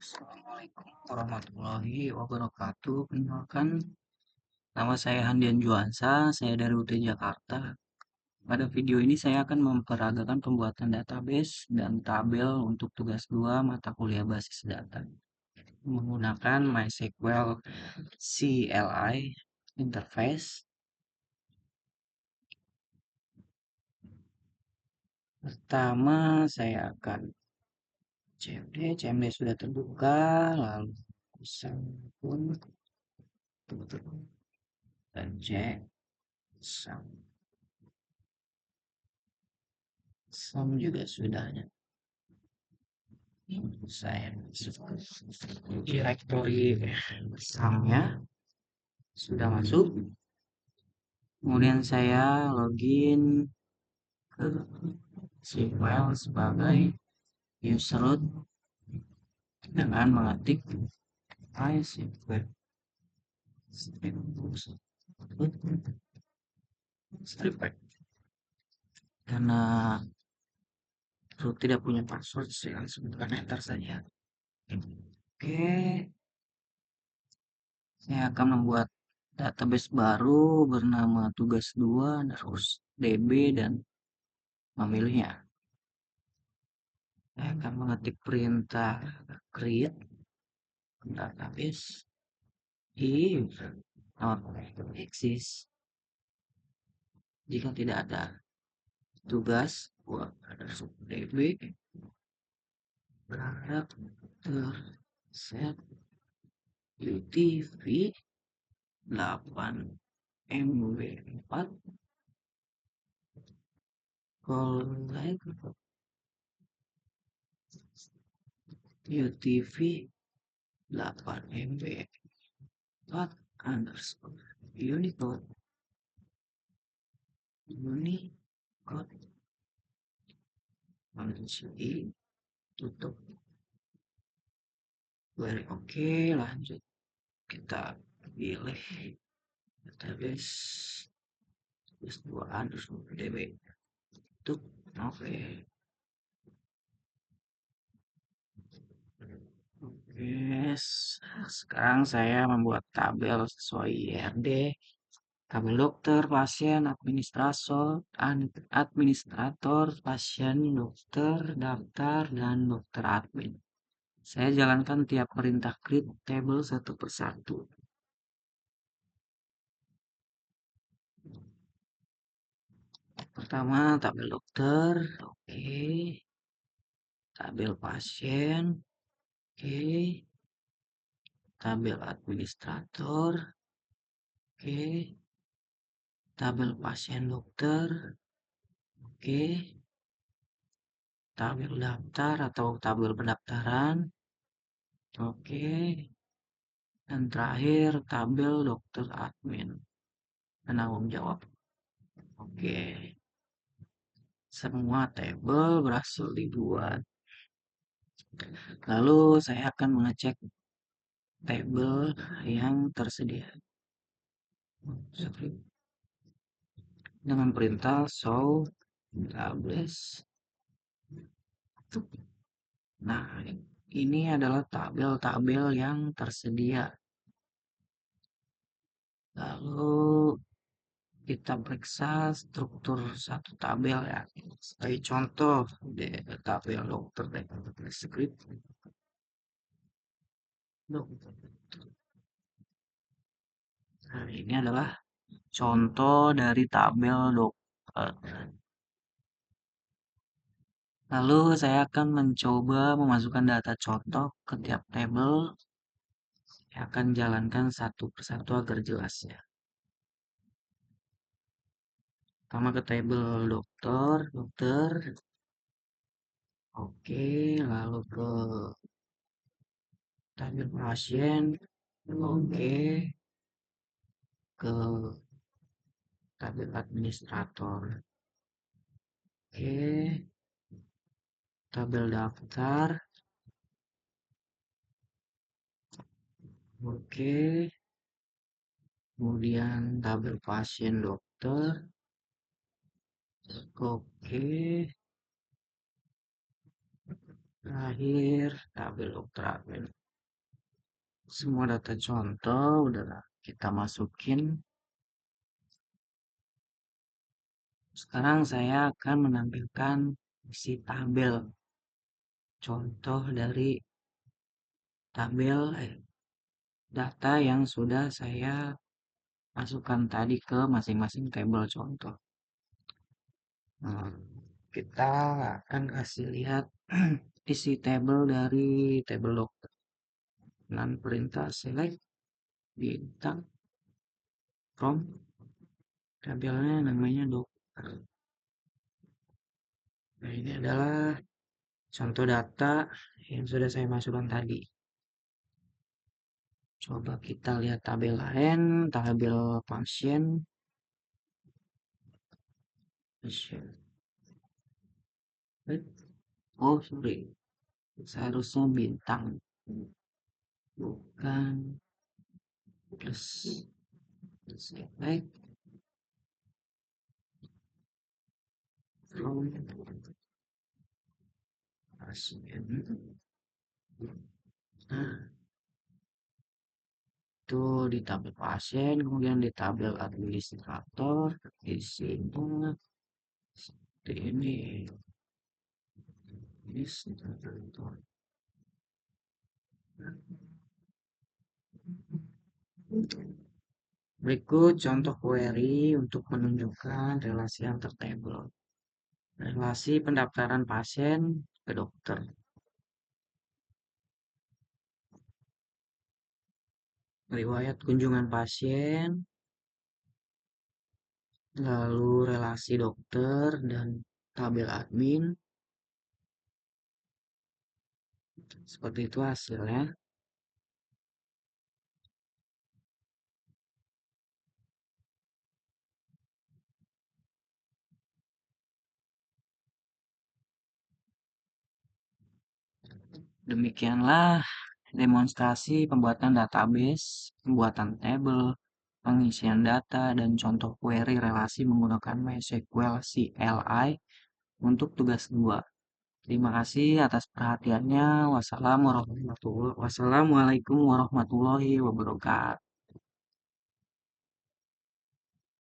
Assalamualaikum warahmatullahi wabarakatuh. Perkenalkan, nama saya Handian Juansa, saya dari UT Jakarta. Pada video ini saya akan memperagakan pembuatan database dan tabel untuk tugas 2 mata kuliah basis data menggunakan MySQL CLI interface. Pertama, saya akan CMD sudah terbuka, lalu sum pun dan cek sum. Sum juga sudah. Saya masuk ke directory sumnya sudah masuk. Kemudian saya login ke SQL sebagai user root dengan mengetik MySQL strip karena root tidak punya password, saya langsung tekan enter saja. Oke, saya akan membuat database baru bernama tugas 2 terus db dan memilihnya. Saya akan mengetik perintah create database if not exist. Jika tidak ada tugas buat db karakter set utv 8 mb4 collect utv 8 mb4 underscore unicode kunci tutup. Oke, lanjut kita pilih database terus 2 underscore db tutup. Oke, sekarang saya membuat tabel sesuai IRD. Tabel dokter, pasien, administrator, pasien, dokter, daftar, dan dokter admin. Saya jalankan tiap perintah create table satu persatu. Pertama, tabel dokter, oke. Tabel pasien, oke. Tabel administrator, oke. Tabel pasien dokter, oke. Tabel daftar atau tabel pendaftaran, oke. Dan terakhir tabel dokter admin penanggung jawab. Oke. Semua tabel berhasil dibuat. Lalu saya akan mengecek tabel yang tersedia dengan perintah show tables. Nah, ini adalah tabel-tabel yang tersedia. Lalu kita periksa struktur satu tabel ya. Sebagai contoh, di tabel dokter script. Nah, ini adalah contoh dari tabel dokter. Lalu saya akan mencoba memasukkan data contoh ke tiap tabel. Saya akan jalankan satu persatu agar jelas ya. Pertama ke tabel dokter. Oke, lalu ke tabel pasien. Oke, ke tabel administrator. Oke, tabel daftar. Oke, kemudian tabel pasien dokter. Oke, Terakhir, tabel dokter admin. Semua data contoh udah kita masukin. Sekarang saya akan menampilkan isi tabel contoh dari tabel data yang sudah saya masukkan tadi ke masing-masing tabel contoh. Nah, kita akan kasih lihat isi tabel dari tabel dokter. Dan perintah select bintang from tabelnya namanya dokter. Nah, ini adalah contoh data yang sudah saya masukkan tadi. Coba kita lihat tabel lain, tabel pasien. Pasien. Oh, sorry. Seharusnya bintang. Bukan plus. Select from pasien. Nah, itu di tabel pasien, kemudian di tabel administrator, isinya seperti ini. Administrator. Berikut contoh query untuk menunjukkan relasi antar tabel. Relasi pendaftaran pasien ke dokter. Riwayat kunjungan pasien, lalu relasi dokter dan tabel admin. Seperti itu hasilnya. Demikianlah demonstrasi pembuatan database, pembuatan tabel, pengisian data, dan contoh query relasi menggunakan MySQL CLI untuk tugas 2. Terima kasih atas perhatiannya. Wassalamualaikum warahmatullahi wabarakatuh.